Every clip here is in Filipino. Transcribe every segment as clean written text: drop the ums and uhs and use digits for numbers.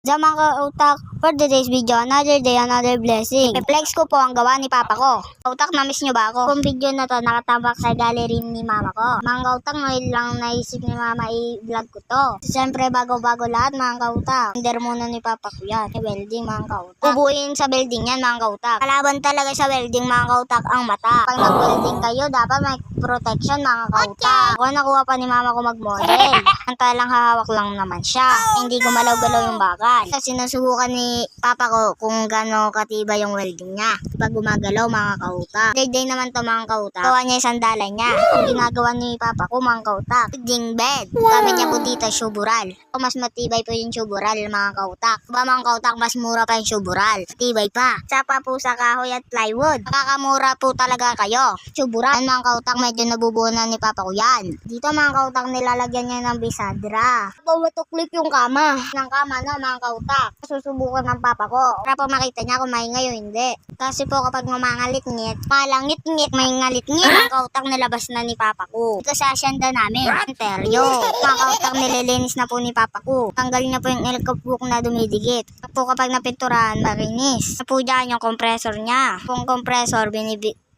Diyan mga utak, for today's video, another day, another blessing. I-flex ko po ang gawa ni papa ko. Utak, na-miss nyo ba ako? Kung video na to, nakatabak sa gallery ni mama ko. Mga utak, ngayon lang naisip ni mama i-vlog ko to. Siyempre, bago-bago lahat mga kautak. Under muna ni papa ko yan. Welding mga kautak. Ubuin sa welding yan mga kautak. Kalaban talaga sa welding mga kautak ang mata. Pag nag-welding kayo, dapat may protection mga kautak. Ako nakuha pa ni mama ko mag-model. Antalang hahawak lang naman siya. Hindi gumalaw-galaw yung bakal. Kasi sinusubukan ni papa ko kung gano'ng katiba yung welding niya. Pag gumagalaw mga kautak. Day naman to mga kautak. Gawa niya yung sandalan niya. Ang ginagawa ni papa ko mga kautak. Ding bed. Sabi niya po dito, subural. O mas matibay po yung subural mga kautak. Ba mga kautak, mas mura pa yung subural. Matibay pa. Tsapa po sa kahoy at plywood. Makakamura po talaga kayo. Subural mga kautak, medyo nabubunan ni papa ko yan. Dito mga kautak, nilalagyan niya ng bisadra. Matuklip yung kama. Ng kama na mga kautak. Susubukan ng papa ko. Para po makita niya kung maingay o hindi. Kasi po kapag mamangalit-ngit, malangit-ngit, may ngalit-ngit, mga kautak nilabas na ni papa ko. Ito sa asyenda namin. Ontario. Mga kautak nililinis na po ni papa ko. Tanggal niya po yung elkopbook na dumidikit. Po kapag napinturahan, marinis. Po dyan yung compressor niya. Kung compressor,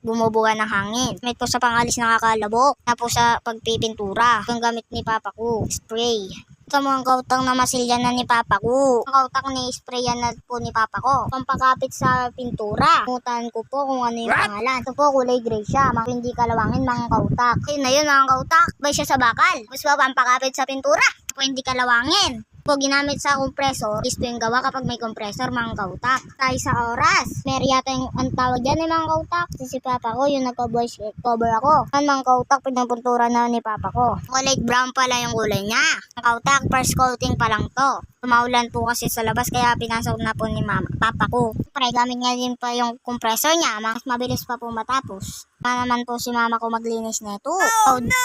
bumubuga ng hangin. May po sa pangalis ng kakalabok. Na po sa pagpipintura. Yung gamit ni papa ko, spray. Ito mga kautang na masilyan na ni papa ko. Ang kautang ni sprayan na po ni papa ko. Pampakapit sa pintura. Puntahan ko po kung ano yung pangalan. Ito po kulay gray siya. Hindi kalawangin mga kautak. Ayun na yun mga kautak. Bay siya sa bakal. Mas ba pampakapit sa pintura. Po hindi kalawangin. Po ginamit sa compressor, is yung gawa kapag may compressor mga kautak. Tayo sa oras. Meron yata yung ang tawag dyan mga kautak. Si papa ko yung nagka-voice cover ako. Ang mga kautak pinapuntura na ni papa ko. Light brown pala yung kulay niya. Mga kautak, first coating pa lang to. Tumaulan po kasi sa labas kaya pinasok na po ni papa ko. Pre, gamit niya din pa yung compressor niya. Mas mabilis pa po matapos. Naman po si mama ko maglinis nito.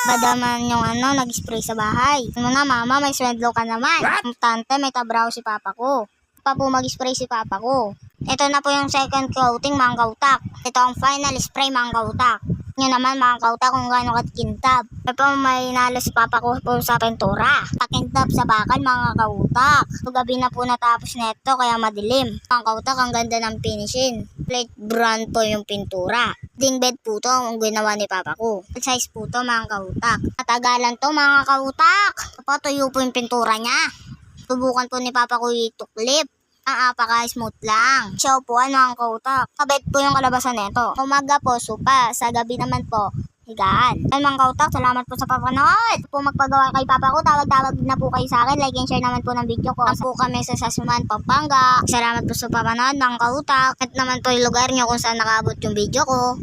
Ba naman yung nag-spray sa bahay. Ano na mama, may swedlo ka naman. Tante, may tabraw si papa ko. Pa po mag-spray si papa ko. Ito na po yung second coating mga kautak. Ito ang final spray mga kautak. Yan naman mga kautak kung gaano katikintab. May nalo si papa ko po sa pintura. Takintab sa bakal mga kautak. So gabi na po natapos neto kaya madilim. Mga kautak ang ganda ng finishing. Plate brown po yung pintura. Ding bed po to ang ginawa ni papa ko. Size po to mga kautak. Matagalan to mga kautak. Patuyo po yung pintura niya. Subukan po ni papa ko ituklip. Ang apaka-smooth lang. Siya po mga kautak. Kabit po yung kalabasan nito. Umaga po, supa. Sa gabi naman po, higaan. Ay mga kautak, salamat po sa papanood. Po magpagawa kay papa ko, tawag-tawag na po kayo sa akin. Like and share naman po ng video ko. Po kami sa Sasuman, Pampanga. Salamat po sa papanood mga kautak. At naman po yung lugar nyo kung saan nakaabot yung video ko.